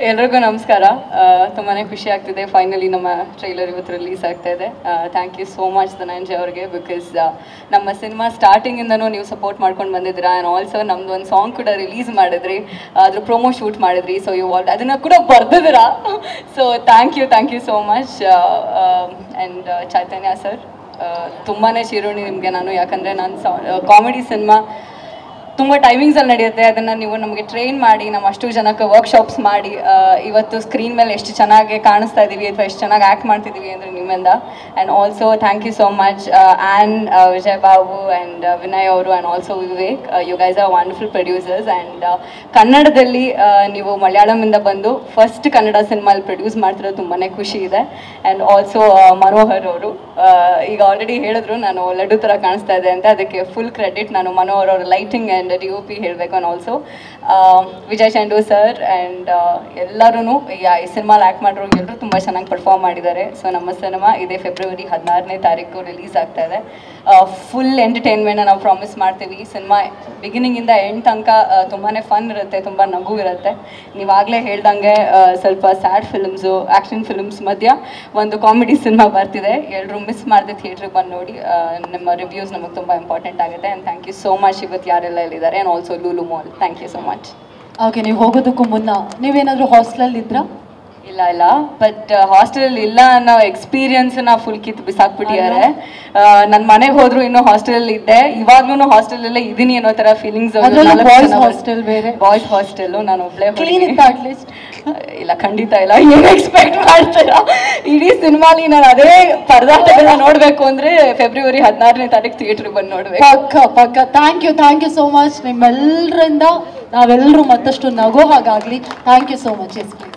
ಎಲ್ರಿಗೂ ನಮಸ್ಕಾರ. ತುಂಬಾ ಖುಷಿ ಆಗ್ತಿದೆ, ಫೈನಲಿ ನಮ್ಮ ಟ್ರೈಲರ್ ಇವತ್ತು ರಿಲೀಸ್ ಆಗ್ತಾ ಇದೆ. Thank you so much Dhananjay ಅವ್ರಿಗೆ, ಬಿಕಾಸ್ ನಮ್ಮ ಸಿನಿಮಾ ಸ್ಟಾರ್ಟಿಂಗಿಂದನೂ ನೀವು ಸಪೋರ್ಟ್ ಮಾಡ್ಕೊಂಡು ಬಂದಿದ್ದೀರಾ. ಆ್ಯಂಡ್ ಆಲ್ಸೋ ನಮ್ಮದು ಒಂದು ಸಾಂಗ್ ಕೂಡ ರಿಲೀಸ್ ಮಾಡಿದ್ರಿ, ಅದ್ರ ಪ್ರೊಮೋ ಶೂಟ್ ಮಾಡಿದ್ರಿ. ಸೊ ಯು ಅದನ್ನು ಕೂಡ ಬರ್ದಿದ್ದೀರಾ. So thank you so much. And Chaitanya sir, ತುಂಬಾ ಚಿರೋಣಿ ನಿಮಗೆ ನಾನು, ಯಾಕಂದರೆ ನಾನು ಕಾಮಿಡಿ ಸಿನಿಮಾ ತುಂಬ ಟೈಮಿಂಗ್ಸಲ್ಲಿ ನಡೆಯುತ್ತೆ. ಅದನ್ನು ನೀವು ನಮಗೆ ಟ್ರೈನ್ ಮಾಡಿ, ನಮ್ಮ ಅಷ್ಟು ಜನಕ್ಕೆ ವರ್ಕ್ಶಾಪ್ಸ್ ಮಾಡಿ ಇವತ್ತು ಸ್ಕ್ರೀನ್ ಮೇಲೆ ಎಷ್ಟು ಚೆನ್ನಾಗಿ ಕಾಣಿಸ್ತಾ ಇದ್ದೀವಿ ಅಥವಾ ಎಷ್ಟು ಚೆನ್ನಾಗಿ ಆ್ಯಕ್ಟ್ ಮಾಡ್ತಿದ್ದೀವಿ ಅಂದರೆ ನಿಮ್ಮಿಂದ. And also thank you so much and Vijay Babu and Vinay ಅವರು and also Vivek. You guys are wonderful producers. And ಕನ್ನಡದಲ್ಲಿ ನೀವು ಮಲಯಾಳಮಿಂದ ಬಂದು ಫಸ್ಟ್ ಕನ್ನಡ ಸಿನಿಮಾಲ್ಲಿ ಪ್ರೊಡ್ಯೂಸ್ ಮಾಡ್ತಿರೋದು ತುಂಬಾ ಖುಷಿ ಇದೆ. ಆ್ಯಂಡ್ ಆಲ್ಸೋ ಮನೋಹರ್ ಅವರು, ಈಗ ಆಲ್ರೆಡಿ ಹೇಳಿದ್ರು ನಾನು ಲಡ್ಡು ಥರ ಕಾಣಿಸ್ತಾ ಇದೆ ಅಂತ, ಅದಕ್ಕೆ ಫುಲ್ ಕ್ರೆಡಿಟ್ ನಾನು ಮನೋಹರ್ ಅವರ ಲೈಟಿಂಗ್ ಆ್ಯಂಡ್ DOP ಹೇಳಬೇಕು. ಆ್ಯಂಡ್ ಆಲ್ಸೋ ವಿಜಯ್ ಚಂಡು ಸರ್ ಆ್ಯಂಡ್ ಎಲ್ಲರೂ ಈ ಸಿನಿಮಾಲಿ ಆ್ಯಕ್ಟ್ ಮಾಡಿರೋ ಎಲ್ಲರೂ ತುಂಬ ಚೆನ್ನಾಗಿ ಪರ್ಫಾರ್ಮ್ ಮಾಡಿದ್ದಾರೆ. ಸೊ ನಮ್ಮ ಸಿನಿಮಾ ಇದೇ ಫೆಬ್ರವರಿ 16 ರಿಲೀಸ್ ಆಗ್ತಾ ಇದೆ. ಫುಲ್ ಎಂಟರ್ಟೈನ್ಮೆಂಟ್ನ ನಾವು ಪ್ರಾಮಿಸ್ ಮಾಡ್ತೀವಿ. ಸಿನಿಮಾ ಬಿಗಿನಿಂಗಿಂದ ಎಂಡ್ ತನಕ ತುಂಬಾ ಫನ್ ಇರುತ್ತೆ, ತುಂಬ ನಗು ಇರುತ್ತೆ. ನೀವಾಗಲೇ ಹೇಳ್ದಂಗೆ ಸ್ವಲ್ಪ ಸ್ಯಾಡ್ ಫಿಲ್ಮ್ಸು, ಆ್ಯಕ್ಷನ್ ಫಿಲ್ಮ್ಸ್ ಮಧ್ಯ ಒಂದು ಕಾಮಿಡಿ ಸಿನಿಮಾ ಬರ್ತಿದೆ. ಎಲ್ಲರೂ ಮಿಸ್ ಮಾಡದೆ ಥಿಯೇಟ್ರಿಗೆ ಬಂದು ನೋಡಿ. ನಿಮ್ಮ ರಿವ್ಯೂಸ್ ನಮಗೆ ತುಂಬ ಇಂಪಾರ್ಟೆಂಟ್ ಆಗುತ್ತೆ. And thank you so much ಇವತ್ತು ಯಾರೆಲ್ಲ ಇಲ್ಲಿದ್ದಾರೆ. And also Lulu mall, thank you so much. Okay, ನೀವು ಹೋಗೋದಕ್ಕೂ ಮುನ್ನ ನೀವೇನಾದರೂ ಹಾಸ್ಟೆಲಲ್ಲಿ ಇದ್ರಾ? ಇಲ್ಲ, ಬಟ್ ಹಾಸ್ಟೆಲಲ್ಲಿ ಇಲ್ಲ ಅನ್ನೋ ಎಕ್ಸ್ಪೀರಿಯನ್ಸ್ನ ಫುಲ್ ಕಿತ್ತು ಬಿಸಾಕ್ಬಿಟ್ಟಿದ್ದಾರೆ. ನನ್ನ ಮನೆಗೆ ಹೋದ್ರು ಇನ್ನೂ ಹಾಸ್ಟೆಲಲ್ಲಿ ಇದ್ದೆ, ಇವಾಗ್ಲೂ ಹಾಸ್ಟೆಲಲ್ಲೇ ಇದೀನಿ ಅನ್ನೋ ಥರ ಫೀಲಿಂಗ್ಸ್. ಹಾಸ್ಟೆಲ್ ಬೇರೆ, ಬಾಯ್ಸ್ ಹಾಸ್ಟೆಲ್ಲು, ನಾನು ಒಬ್ಬಳೇ. ಅಟ್ಲೀಸ್ಟ್ ಇಲ್ಲ, ಖಂಡಿತ ಇಲ್ಲ. ಏನು ಎಕ್ಸ್ಪೆಕ್ಟ್ ಮಾಡ್ತೀರಾ? ಇಡೀ ಸಿನಿಮಾಲಿ ನಾನು ಅದೇ ಪರದಾಟಗಳನ್ನ ನೋಡಬೇಕು ಅಂದರೆ ಫೆಬ್ರವರಿ 16 ಥಿಯೇಟ್ರಿಗೆ ಬಂದು ನೋಡ್ಬೇಕು. ಪಕ್ಕ. Thank you so much. ನಿಮ್ಮೆಲ್ಲರಿಂದ ನಾವೆಲ್ಲರೂ ಮತ್ತಷ್ಟು ನಗೋ ಹಾಗಾಗಲಿ. Thank you so much. Yes please.